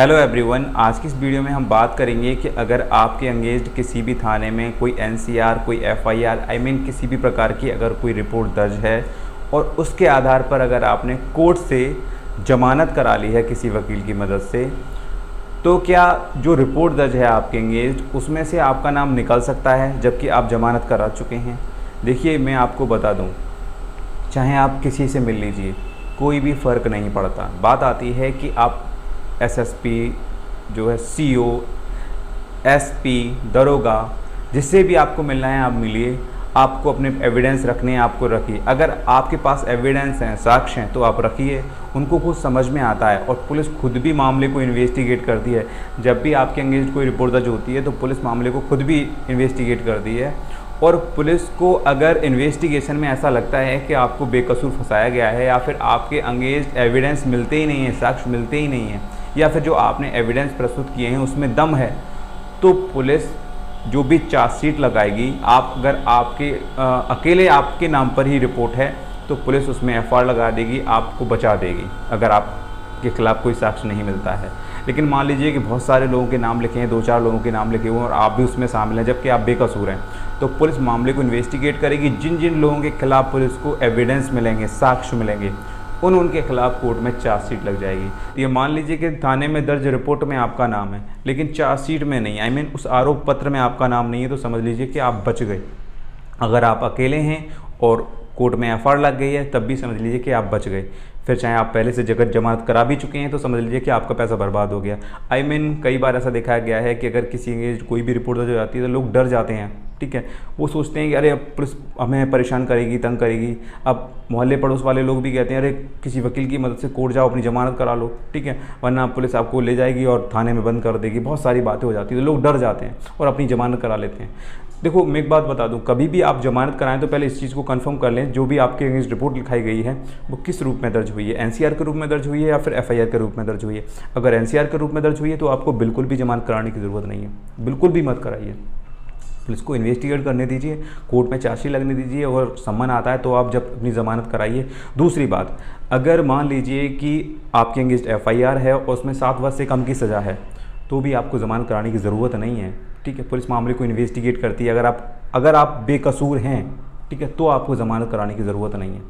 Hello everyone, आज की इस वीडियो में हम बात करेंगे कि अगर आपके अगेंस्ट किसी भी थाने में कोई एनसीआर, कोई एफआईआर, किसी भी प्रकार की अगर कोई रिपोर्ट दर्ज है और उसके आधार पर अगर आपने कोर्ट से जमानत करा ली है किसी वकील की मदद से, तो क्या जो रिपोर्ट दर्ज है आपके अगेंस्ट उसमें से आपका नाम निकल सकता है जबकि आप जमानत करा चुके हैं। देखिए, मैं आपको बता दूं, चाहे आप किसी से मिल लीजिए, कोई भी फ़र्क नहीं पड़ता। बात आती है कि आप एसएसपी जो है, सीओ, एसपी, दरोगा, जिससे भी आपको मिलना है आप मिलिए। आपको अपने एविडेंस रखने हैं, आपको रखिए। अगर आपके पास एविडेंस हैं, साक्ष्य हैं, तो आप रखिए। उनको कुछ समझ में आता है और पुलिस खुद भी मामले को इन्वेस्टिगेट करती है। जब भी आपके अगेंस्ट कोई रिपोर्ट दर्ज होती है तो पुलिस मामले को खुद भी इन्वेस्टिगेट करती है। और पुलिस को अगर इन्वेस्टिगेशन में ऐसा लगता है कि आपको बेकसूर फंसाया गया है या फिर आपके अगेंस्ट एविडेंस मिलते ही नहीं है, साक्ष्य मिलते ही नहीं है, या फिर जो आपने एविडेंस प्रस्तुत किए हैं उसमें दम है, तो पुलिस जो भी चार्जशीट लगाएगी, आप अगर आपके अकेले आपके नाम पर ही रिपोर्ट है तो पुलिस उसमें एफआईआर लगा देगी, आपको बचा देगी अगर आपके खिलाफ़ कोई साक्ष्य नहीं मिलता है। लेकिन मान लीजिए कि बहुत सारे लोगों के नाम लिखे हैं, 2-4 लोगों के नाम लिखे हुए हैं और आप भी उसमें शामिल हैं जबकि आप बेकसूर हैं, तो पुलिस मामले को इन्वेस्टिगेट करेगी। जिन जिन लोगों के खिलाफ़ पुलिस को एविडेंस मिलेंगे, साक्ष्य मिलेंगे, उनके खिलाफ़ कोर्ट में चार्जशीट लग जाएगी। ये मान लीजिए कि थाने में दर्ज रिपोर्ट में आपका नाम है लेकिन चार्जशीट में नहीं, उस आरोप पत्र में आपका नाम नहीं है, तो समझ लीजिए कि आप बच गए। अगर आप अकेले हैं और कोर्ट में एफआईआर लग गई है तब भी समझ लीजिए कि आप बच गए। फिर चाहे आप पहले से जगह जमानत करा भी चुके हैं तो समझ लीजिए कि आपका पैसा बर्बाद हो गया। कई बार ऐसा देखा गया है कि अगर किसी के कोई भी रिपोर्ट दर्ज हो जाती है तो लोग डर जाते हैं, ठीक है। वो सोचते हैं कि अरे अब पुलिस हमें परेशान करेगी, तंग करेगी। अब मोहल्ले पड़ोस वाले लोग भी कहते हैं अरे किसी वकील की मदद से कोर्ट जाओ, अपनी जमानत करा लो, ठीक है, वरना पुलिस आपको ले जाएगी और थाने में बंद कर देगी। बहुत सारी बातें हो जाती है, तो लोग डर जाते हैं और अपनी जमानत करा लेते हैं। देखो, मैं एक बात बता दूं, कभी भी आप जमानत कराएं तो पहले इस चीज़ को कंफर्म कर लें जो भी आपके अगेंस्ट रिपोर्ट लिखाई गई है वो किस रूप में दर्ज हुई है, एनसीआर के रूप में दर्ज हुई है या फिर एफआईआर के रूप में दर्ज हुई है। अगर एनसीआर के रूप में दर्ज हुई है तो आपको बिल्कुल भी जमानत कराने की ज़रूरत नहीं है, बिल्कुल भी मत कराइए। पुलिस को इन्वेस्टिगेट करने दीजिए, कोर्ट में चार्जशीट लगने दीजिए और सम्मन आता है तो आप जब अपनी ज़मानत कराइए। दूसरी बात, अगर मान लीजिए कि आपके अगेंस्ट एफआईआर है और उसमें 7 वर्ष से कम की सज़ा है तो भी आपको ज़मानत कराने की ज़रूरत नहीं है, ठीक है। पुलिस मामले को इन्वेस्टिगेट करती है। अगर आप बेकसूर हैं, ठीक है, तो आपको ज़मानत कराने की ज़रूरत नहीं है,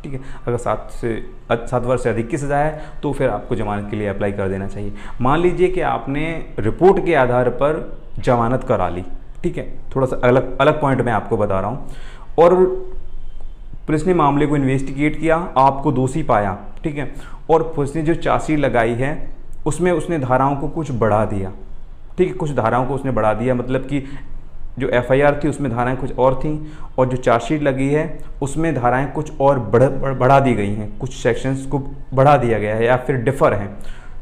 ठीक है। अगर 7 वर्ष से अधिक की सज़ा है तो फिर आपको ज़मानत के लिए अप्लाई कर देना चाहिए। मान लीजिए कि आपने रिपोर्ट के आधार पर ज़मानत करा ली, ठीक है, थोड़ा सा अलग पॉइंट मैं आपको बता रहा हूँ, और पुलिस ने मामले को इन्वेस्टिगेट किया, आपको दोषी पाया, ठीक है, और पुलिस ने जो चार्जशीट लगाई है उसमें उसने धाराओं को कुछ बढ़ा दिया, ठीक है, कुछ धाराओं को उसने बढ़ा दिया, मतलब कि जो एफआईआर थी उसमें धाराएं कुछ और थीं और जो चार्जशीट लगी है उसमें धाराएं कुछ और बढ़ा दी गई हैं, कुछ सेक्शंस को बढ़ा दिया गया है या फिर डिफ़र हैं।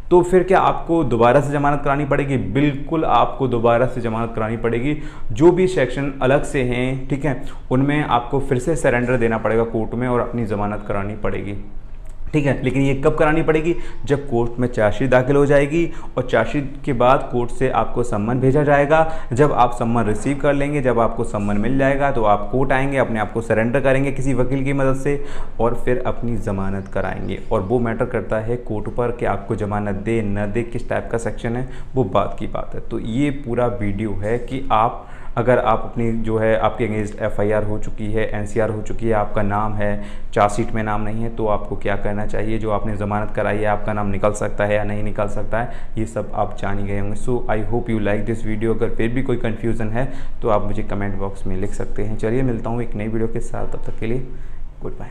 तो फिर क्या आपको दोबारा से जमानत करानी पड़ेगी? बिल्कुल आपको दोबारा से जमानत करानी पड़ेगी। जो भी सेक्शन अलग से हैं, ठीक है, उनमें आपको फिर से सरेंडर देना पड़ेगा कोर्ट में और अपनी ज़मानत करानी पड़ेगी, ठीक है। लेकिन ये कब करानी पड़ेगी? जब कोर्ट में चार्जशीट दाखिल हो जाएगी और चार्जशीट के बाद कोर्ट से आपको सम्मन भेजा जाएगा। जब आप सम्मन रिसीव कर लेंगे, जब आपको सम्मन मिल जाएगा तो आप कोर्ट आएंगे, अपने आप को सरेंडर करेंगे किसी वकील की मदद से और फिर अपनी ज़मानत कराएंगे। और वो मैटर करता है कोर्ट पर कि आपको ज़मानत दे न दे, किस टाइप का सेक्शन है, वो बात की बात है। तो ये पूरा वीडियो है कि अगर आप अपनी जो है आपके अगेंस्ट एफआईआर हो चुकी है, एनसीआर हो चुकी है, आपका नाम है, चार्जशीट में नाम नहीं है, तो आपको क्या करना चाहिए। जो आपने ज़मानत कराई है आपका नाम निकल सकता है या नहीं निकल सकता है, ये सब आप जान ही गए होंगे। So I hope you like this video. अगर फिर भी कोई कन्फ्यूज़न है तो आप मुझे कमेंट बॉक्स में लिख सकते हैं। चलिए, मिलता हूँ एक नई वीडियो के साथ, तब तक के लिए गुड बाय।